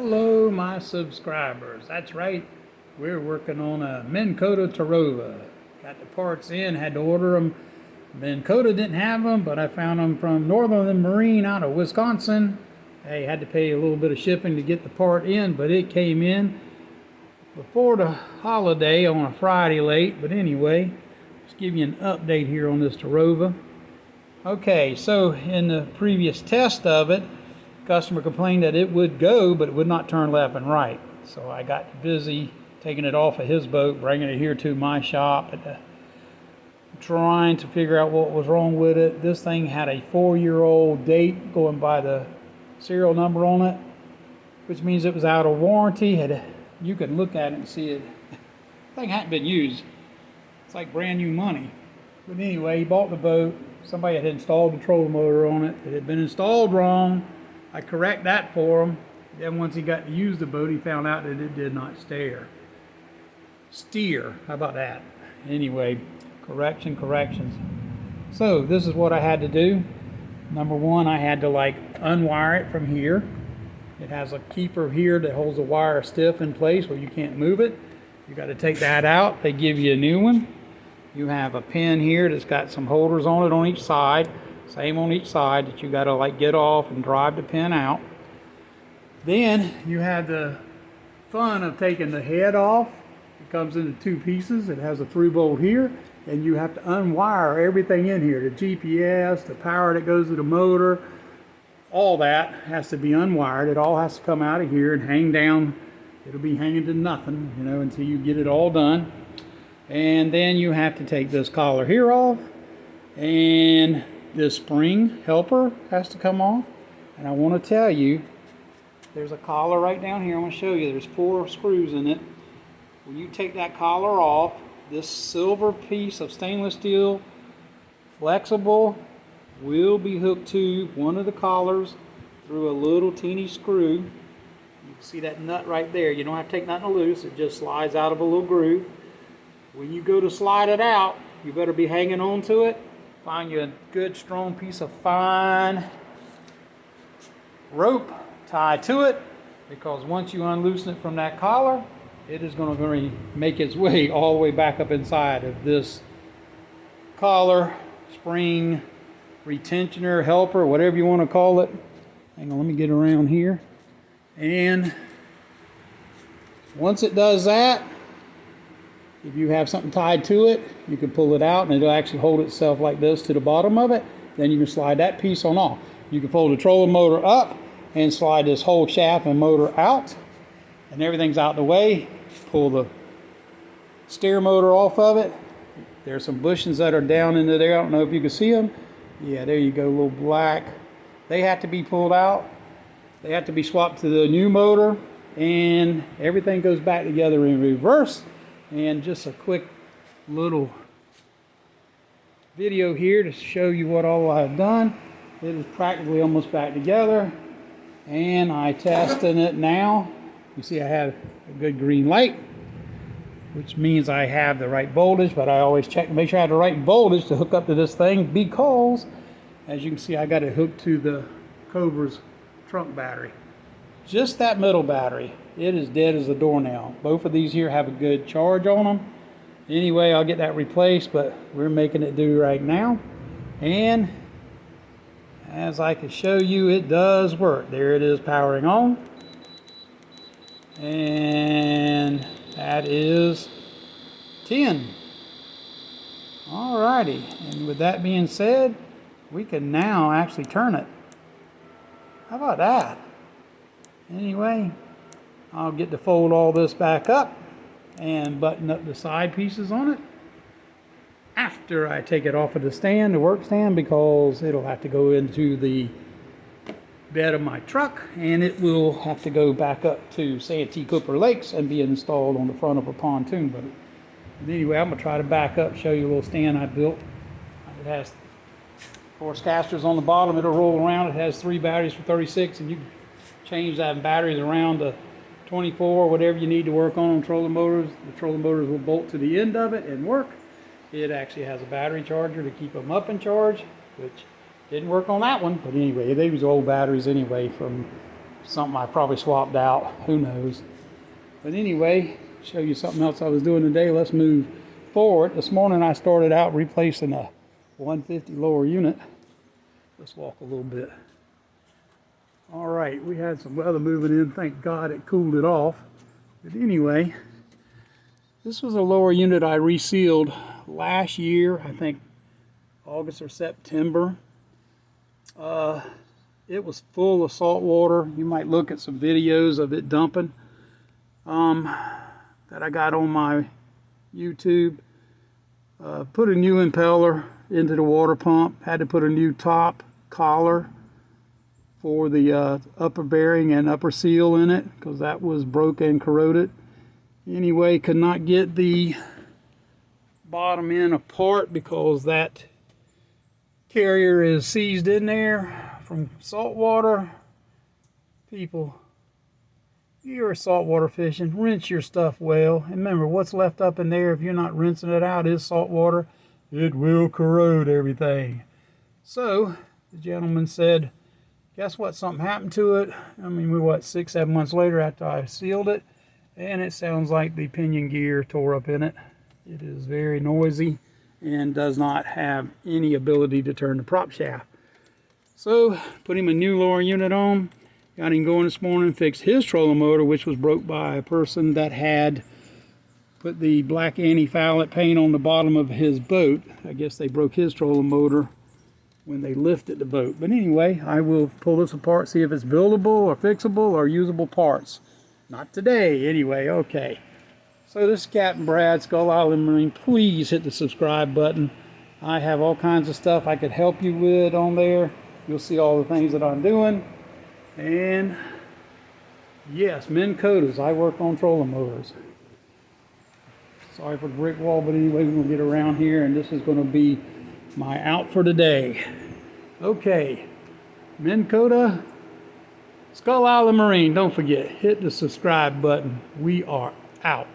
Hello, my subscribers. That's right. We're working on a Minn Kota Tarova. Got the parts in, had to order them. Minn Kota didn't have them, but I found them from Northern Marine out of Wisconsin. I had to pay a little bit of shipping to get the part in, but it came in before the holiday on a Friday late. But anyway, let's give you an update here on this Tarova. Okay, so in the previous test of it, customer complained that it would go, but it would not turn left and right. So I got busy taking it off of his boat, bringing it here to my shop, trying to figure out what was wrong with it. This thing had a 4-year-old date going by the serial number on it, which means it was out of warranty. You can look at it and see it. The thing hadn't been used. It's like brand new money. But anyway, he bought the boat. Somebody had installed the trolling motor on it. It had been installed wrong. I correct that for him. Then once he got to use the boat, he found out that it did not steer. How about that? Anyway, corrections. So this is what I had to do. Number one, I had to unwire it from here. It has a keeper here that holds the wire stiff in place where you can't move it. You got to take that out. They give you a new one. You have a pin here that's got some holders on it on each side. Same on each side that you got to get off and drive the pin out. Then you have the fun of taking the head off. It comes into 2 pieces. It has a through bolt here, and you have to unwire everything in here. The GPS, the power that goes to the motor, all that has to be unwired. It all has to come out of here and hang down. It'll be hanging to nothing, until you get it all done. And then you have to take this collar here off, and this spring helper has to come off. And I want to tell you, there's a collar right down here. I'm going to show you. There's 4 screws in it. When you take that collar off, this silver piece of stainless steel, flexible, will be hooked to one of the collars through a little teeny screw. You can see that nut right there. You don't have to take nothing loose. It just slides out of a little groove. When you go to slide it out, you better be hanging on to it. Find you a good strong piece of fine rope, tie to it, because once you unloosen it from that collar, it is going to make its way all the way back up inside of this collar, spring, retentioner, helper, whatever you want to call it. Hang on, let me get around here. And once it does that, if you have something tied to it, you can pull it out and it'll actually hold itself like this to the bottom of it. Then you can slide that piece on off. You can fold the trolling motor up and slide this whole shaft and motor out, and everything's out the way. Pull the steer motor off of it. There's some bushings that are down into there. I don't know if you can see them. Yeah, there you go, a little black. They have to be pulled out. They have to be swapped to the new motor, and everything goes back together in reverse. And just a quick little video here to show you what all I've done. It is practically almost back together, and I testing it now. You see I have a good green light, which means I have the right voltage, but I always check to make sure I have the right voltage to hook up to this thing, because as you can see I got it hooked to the Cobra's trunk battery. Just that middle battery, it is dead as a doornail. Both of these here have a good charge on them. Anyway, I'll get that replaced, but we're making it do right now. And as I can show you, it does work. There it is, powering on. And that is 10. Alrighty, and with that being said, we can now actually turn it. How about that? Anyway, I'll get to fold all this back up and button up the side pieces on it after I take it off of the stand, the work stand, because it'll have to go into the bed of my truck, and it will have to go back up to Santee Cooper Lakes and be installed on the front of a pontoon boat. And anyway, I'm going to try to back up, show you a little stand I built. It has 4 casters on the bottom. It'll roll around. It has 3 batteries for 36, and you can change that batteries around to 24, whatever you need to work on trolling motors. The trolling motors will bolt to the end of it and work. It actually has a battery charger to keep them up in charge, which didn't work on that one. But anyway, they was old batteries anyway from something I probably swapped out. Who knows? But anyway, show you something else I was doing today. Let's move forward. This morning I started out replacing a 150 lower unit. Let's walk a little bit. All right, we had some weather moving in. Thank God it cooled it off. But anyway, this was a lower unit I resealed last year, I think August or September. It was full of salt water. You might look at some videos of it dumping that I got on my YouTube. Put a new impeller into the water pump. Had to put a new top collar for the upper bearing and upper seal in it because that was broke and corroded. Anyway, could not get the bottom end apart because that carrier is seized in there from salt water. People, you're saltwater fishing, rinse your stuff well. And remember, what's left up in there, if you're not rinsing it out, is salt water. It will corrode everything. So the gentleman said, guess what, something happened to it. I mean, we what, 6-7 months later after I sealed it, and it sounds like the pinion gear tore up in it. It is very noisy and does not have any ability to turn the prop shaft. So put him a new lower unit on, got him going this morning, fixed his trolling motor, which was broke by a person that had put the black anti-foulet paint on the bottom of his boat. I guess they broke his trolling motor when they lifted the boat. But anyway, I will pull this apart, see if it's buildable or fixable or usable parts. Not today, anyway. Okay. So this is Captain Brad, Skull Island Marine. Please hit the subscribe button. I have all kinds of stuff I could help you with on there. You'll see all the things that I'm doing. And yes, Minn Kotas. I work on trolling motors. Sorry for the brick wall, but anyway, we're going to get around here, and this is going to be my out for today. Okay, Minn Kota, Skull Island Marine. Don't forget, hit the subscribe button. We are out.